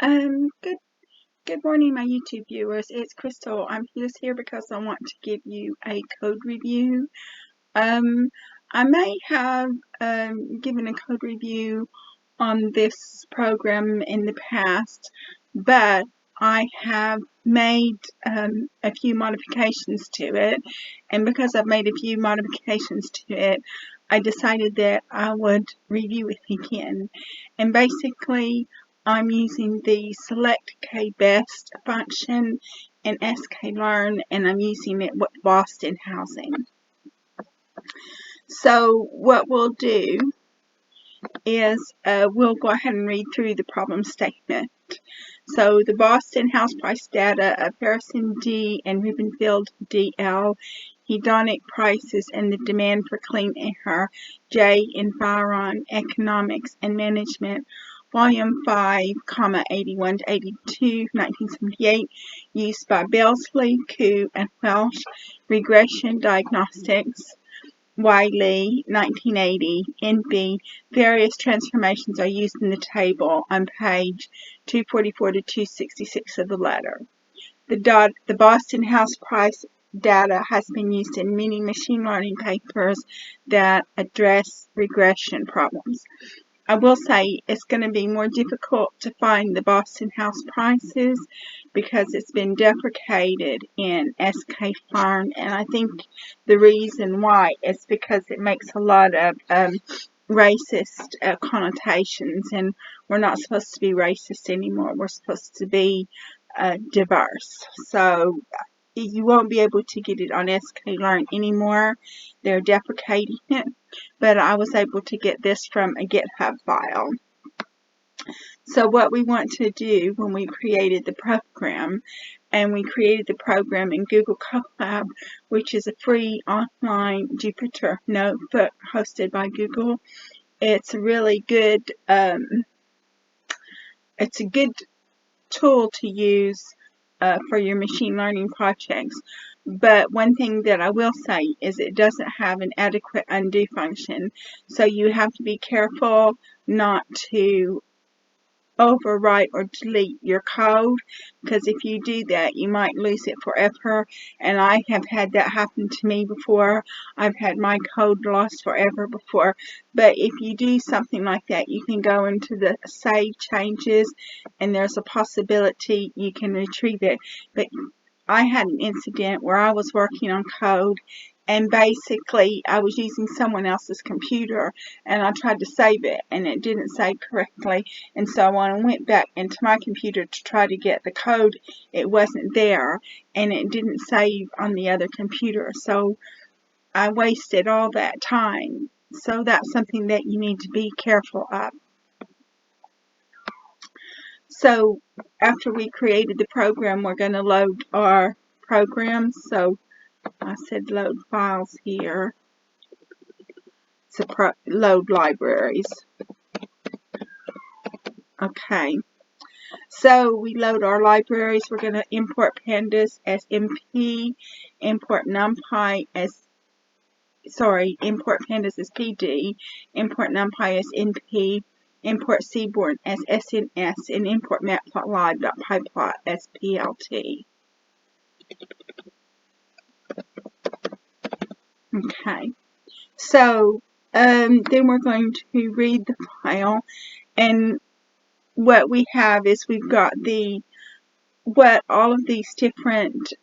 Good morning, my YouTube viewers. It's Crystal. I'm just here because I want to give you a code review. I may have given a code review on this program in the past, but I have made a few modifications to it, and because I've made a few modifications to it, I decided that I would review it again. And basically, I'm using the SelectKBest function in sklearn, and I'm using it with Boston Housing. So what we'll do is we'll go ahead and read through the problem statement. So the Boston house price data of Harrison D. and Rubenfield D.L., hedonic prices and the demand for clean air, J. in Byron, Economics and Management, Volume 5, 81 to 82, 1978, used by Belsley, Koo, and Welsh, Regression Diagnostics, Wiley, 1980, NB. Various transformations are used in the table on page 244 to 266 of the letter. The Boston house price data has been used in many machine learning papers that address regression problems. I will say it's going to be more difficult to find the Boston house prices because it's been deprecated in sklearn, and I think the reason why is because it makes a lot of racist connotations, and we're not supposed to be racist anymore. We're supposed to be diverse. So you won't be able to get it on sklearn anymore. They're deprecating it, but I was able to get this from a GitHub file. So what we want to do when we created the program, and we created the program in Google Colab, which is a free online Jupyter notebook hosted by Google. It's a really good, it's a good tool to use for your machine learning projects. But one thing that I will say is it doesn't have an adequate undo function. So you have to be careful not to overwrite or delete your code, because if you do that you might lose it forever, and I have had that happen to me before. I've had my code lost forever before. But if you do something like that, you can go into the save changes and there's a possibility you can retrieve it. But I had an incident where I was working on code, and basically I was using someone else's computer, and I tried to save it and it didn't save correctly, and so when I went back into my computer to try to get the code, it wasn't there and it didn't save on the other computer, so I wasted all that time. So that's something that you need to be careful of. So after we created the program, we're going to load our program. So I said load files here to load libraries. Okay, so we load our libraries. We're going to import pandas as MP, import NumPy as, import pandas as PD, import NumPy as NP, import Seaborn as SNS, and import matplotlib.pyplot as PLT. Okay, so then we're going to read the file, and what we have is we've got what all of these different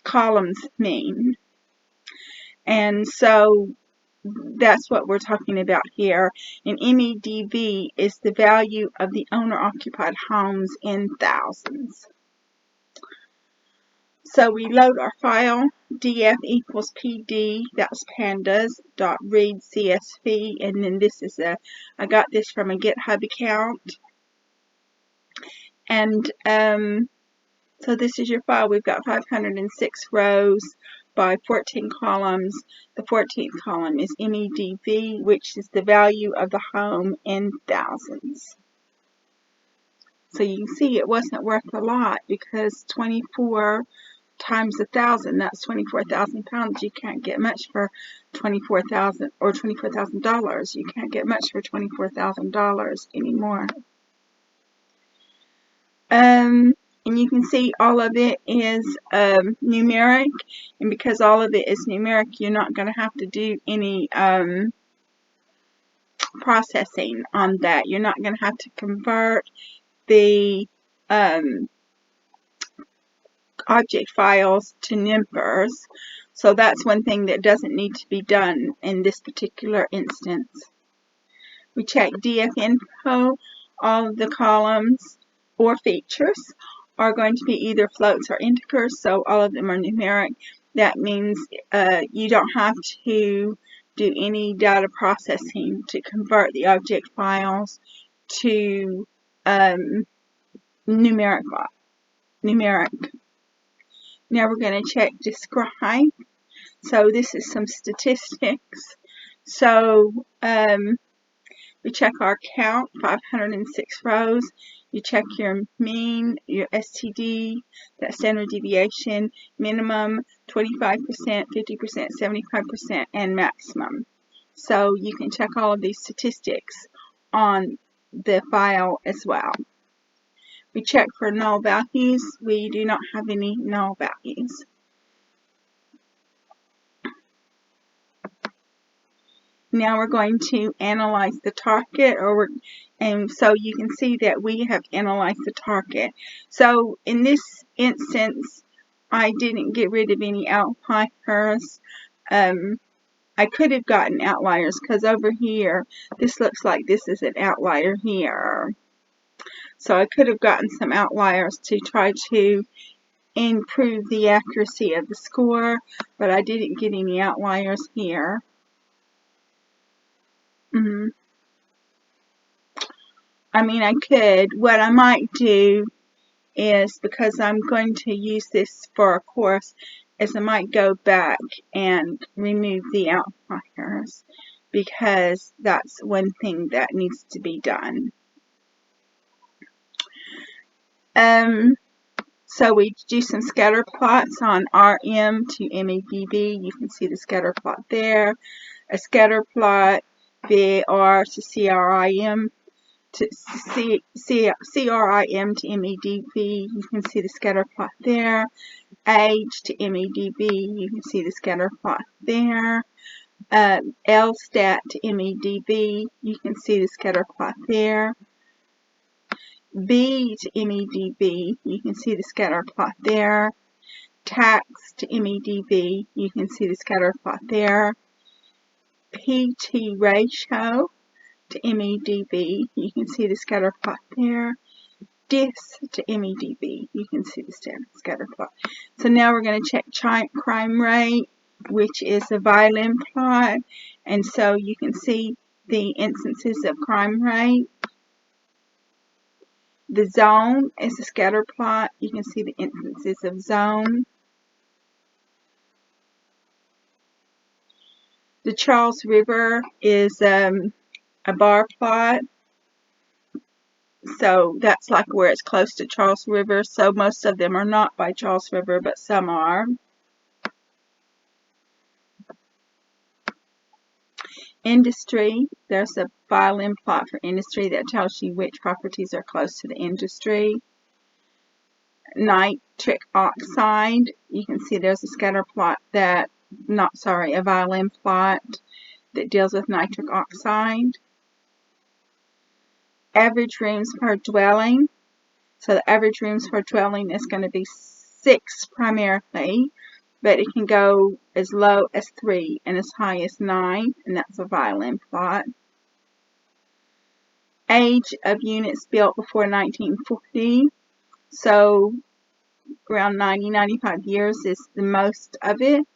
columns mean, and so that's what we're talking about here. And MEDV is the value of the owner-occupied homes in thousands. So we load our file, df equals pd, that's pandas, dot read csv, and then this is I got this from a GitHub account. And so this is your file. We've got 506 rows by 14 columns. The 14th column is MEDV, which is the value of the home in thousands. So you can see it wasn't worth a lot, because 24 times 1,000, that's 24,000 pounds. You can't get much for 24,000 or $24,000. You can't get much for $24,000 anymore. And you can see all of it is numeric, and because all of it is numeric, you're not going to have to do any processing on that. You're not going to have to convert the object files to numbers. So that's one thing that doesn't need to be done in this particular instance. We check DF info. All of the columns or features are going to be either floats or integers, so all of them are numeric. That means you don't have to do any data processing to convert the object files to numeric. Now we're going to check describe. So this is some statistics. So we check our count, 506 rows. You check your mean, your STD, that standard deviation, minimum, 25%, 50%, 75%, and maximum. So you can check all of these statistics on the file as well. We check for null values. We do not have any null values. Now we're going to analyze the target, and so you can see that we have analyzed the target. So in this instance, I didn't get rid of any outliers. I could have gotten outliers because over here, this looks like this is an outlier here. So I could have gotten some outliers to try to improve the accuracy of the score, but I didn't get any outliers here. I mean, I could. What I might do is, because I'm going to use this for a course, is I might go back and remove the outliers, because that's one thing that needs to be done. So we do some scatter plots on RM to MEDB. You can see the scatter plot there. A scatter plot, VAR to CRIM to CRIM to MEDB. You can see the scatter plot there. Age to MEDB. You can see the scatter plot there. LSTAT to MEDB. You can see the scatter plot there. B to MEDB, you can see the scatter plot there. Tax to MEDB, you can see the scatter plot there. PT ratio to MEDB, you can see the scatter plot there. Dis to MEDB, you can see the scatter plot. So now we're going to check crime rate, which is a violin plot, and so you can see the instances of crime rate. The zone is a scatter plot. You can see the instances of zone. The Charles River is a bar plot. So that's like where it's close to Charles River. So most of them are not by Charles River, but some are. Industry, there's a violin plot for industry that tells you which properties are close to the industry. Nitric oxide, you can see there's a scatter plot a violin plot that deals with nitric oxide. Average rooms per dwelling, so the average rooms per dwelling is going to be 6 primarily, but it can go as low as 3 and as high as 9, and that's a violin plot. Age of units built before 1940, so around 90-95 years is the most of it,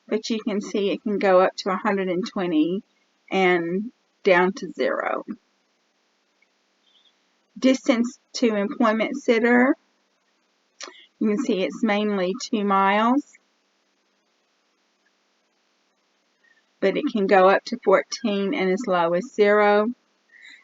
but you can see it can go up to 120 and down to 0. Distance to employment center, you can see it's mainly 2 miles, but it can go up to 14 and as low as 0.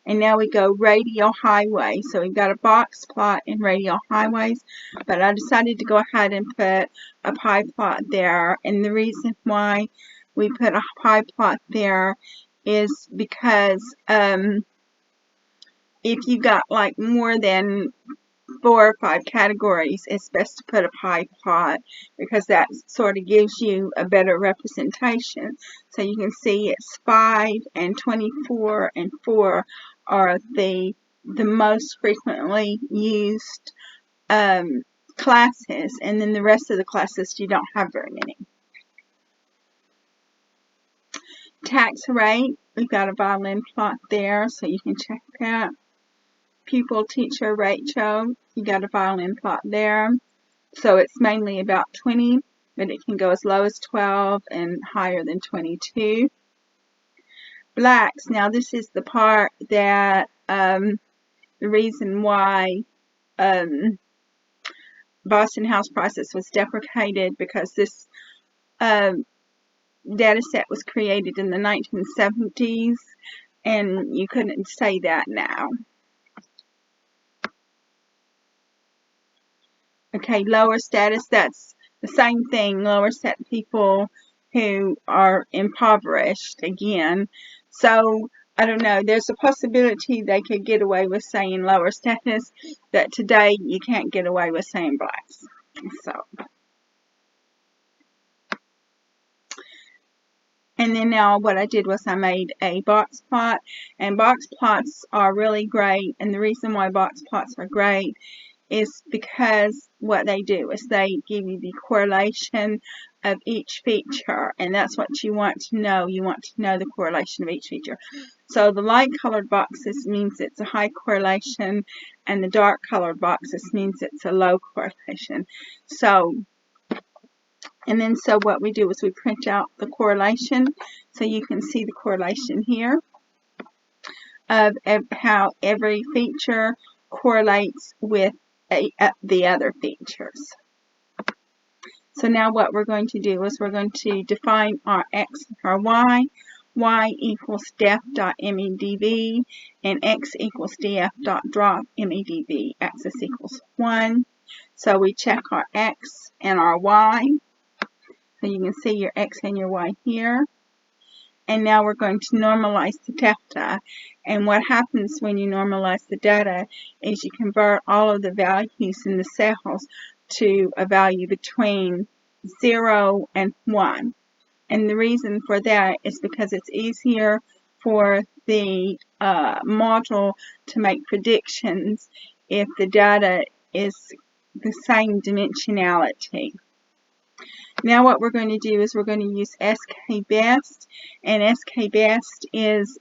And now we go radial highway. So we've got a box plot in radial highways, but I decided to go ahead and put a pie plot there. And the reason why we put a pie plot there is because if you got like more than 4 or 5 categories, it's best to put a pie plot because that sort of gives you a better representation. So you can see it's 5 and 24 and 4 are the most frequently used classes, and then the rest of the classes you don't have very many. Tax rate, we've got a violin plot there, so you can check that. Pupil teacher ratio, you got a violin plot there. So it's mainly about 20, but it can go as low as 12 and higher than 22. Blacks, now this is the part that the reason why Boston House Prices was deprecated, because this data set was created in the 1970s, and you couldn't say that now. Okay, lower status, that's the same thing, lower status people who are impoverished again. So, I don't know, there's a possibility they could get away with saying lower status, but today you can't get away with saying blacks. So, and then now what I did was I made a box plot, and box plots are really great, and the reason why box plots are great is because what they do is they give you the correlation of each feature, and that's what you want to know. You want to know the correlation of each feature. So the light colored boxes means it's a high correlation, and the dark colored boxes means it's a low correlation. So, and then so what we do is we print out the correlation, so you can see the correlation here of how every feature correlates with the other features. So now what we're going to do is we're going to define our x and our y equals def.medv, and x equals df.drop.medv, axis equals 1. So we check our x and our y. So you can see your x and your y here. And now we're going to normalize the data. And what happens when you normalize the data is you convert all of the values in the cells to a value between 0 and 1. And the reason for that is because it's easier for the model to make predictions if the data is the same dimensionality. Now what we're going to do is we're going to use SelectKBest, and SelectKBest is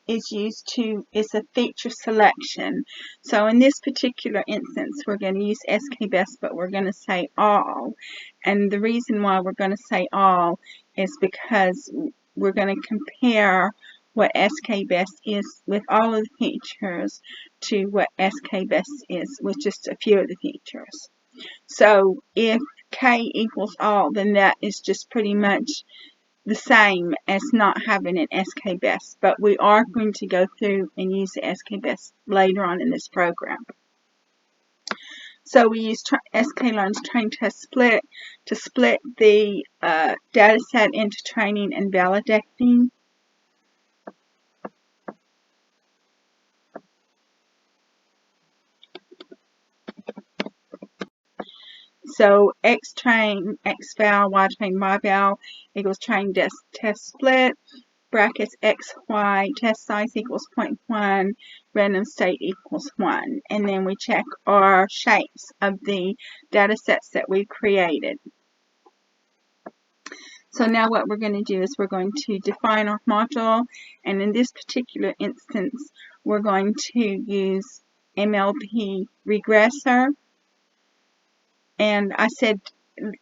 is a feature selection. So in this particular instance, we're going to use SelectKBest, but we're going to say all. And the reason why we're going to say all is because we're going to compare what SelectKBest is with all of the features to what SelectKBest is with just a few of the features. So if K equals all, then that is just pretty much the same as not having an SelectKBest, but we are going to go through and use the SelectKBest later on in this program. So we use sklearn's train test split to split the data set into training and validating. So x train, x val, y train, y val equals train test split, brackets x, y, test size equals 0.1, random state equals 1. And then we check our shapes of the data sets that we've created. So now what we're going to do is we're going to define our module, and in this particular instance, we're going to use MLP regressor. And I said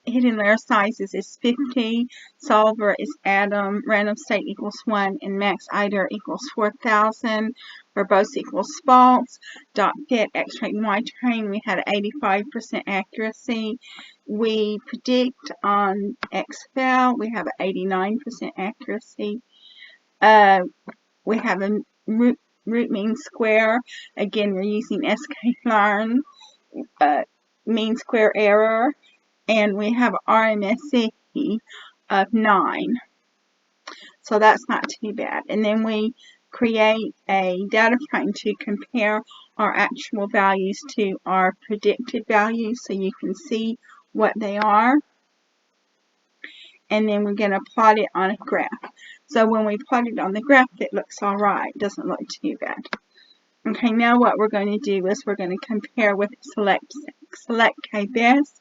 hidden layer sizes is 50, solver is atom, random state equals 1, and max iter equals 4,000, verbose equals false, dot fit x train, y train, we had 85% accuracy. We predict on x val, we have 89% accuracy. We have a root mean square, again we're using sklearn, mean square error, and we have RMSE of 9. So that's not too bad. And then we create a data frame to compare our actual values to our predicted values so you can see what they are. And then we're going to plot it on a graph. So when we plot it on the graph, it looks all right. It doesn't look too bad. Okay, now what we're going to do is we're going to compare with SelectKBest.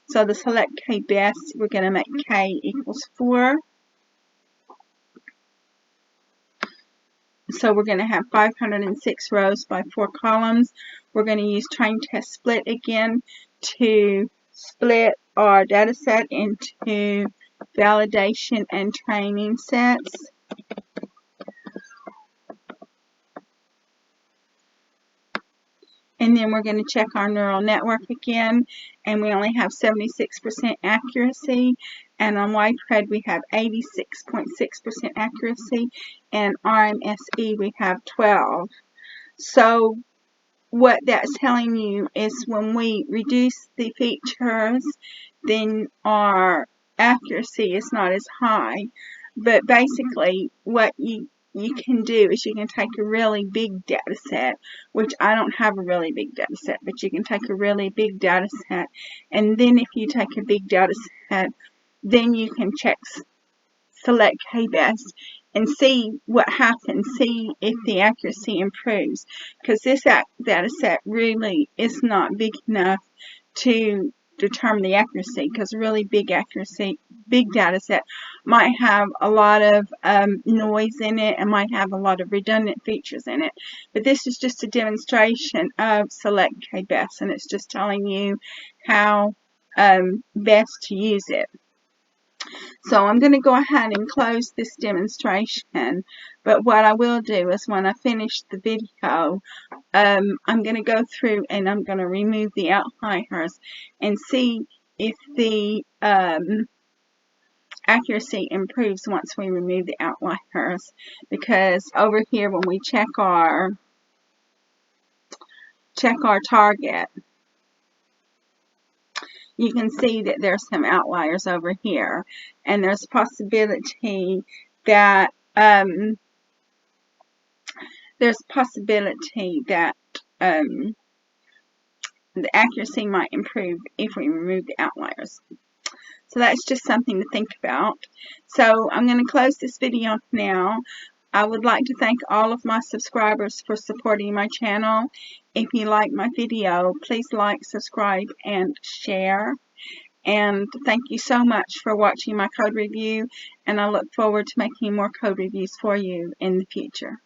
So the SelectKBest, we're going to make K equals 4. So we're going to have 506 rows by 4 columns. We're going to use train test split again to split our data set into validation and training sets. And then we're going to check our neural network again, and we only have 76% accuracy. And on YPRED we have 86.6% accuracy, and RMSE we have 12. So what that's telling you is when we reduce the features, then our accuracy is not as high. But basically what you can do is you can take a really big data set, which I don't have a really big data set, but you can take a really big data set, and then if you take a big data set, then you can check SelectKBest and see what happens, see if the accuracy improves, because this data set really is not big enough to determine the accuracy, because really big data set might have a lot of noise in it and might have a lot of redundant features in it. But this is just a demonstration of SelectKBest, and it's just telling you how best to use it. So I'm going to go ahead and close this demonstration, but what I will do is when I finish the video, I'm going to go through and I'm going to remove the outliers and see if the accuracy improves once we remove the outliers, because over here when we check our target, you can see that there's some outliers over here, and there's a possibility that the accuracy might improve if we remove the outliers. So that's just something to think about. So I'm going to close this video now. I would like to thank all of my subscribers for supporting my channel. If you like my video, please like, subscribe, and share. And thank you so much for watching my code review, and I look forward to making more code reviews for you in the future.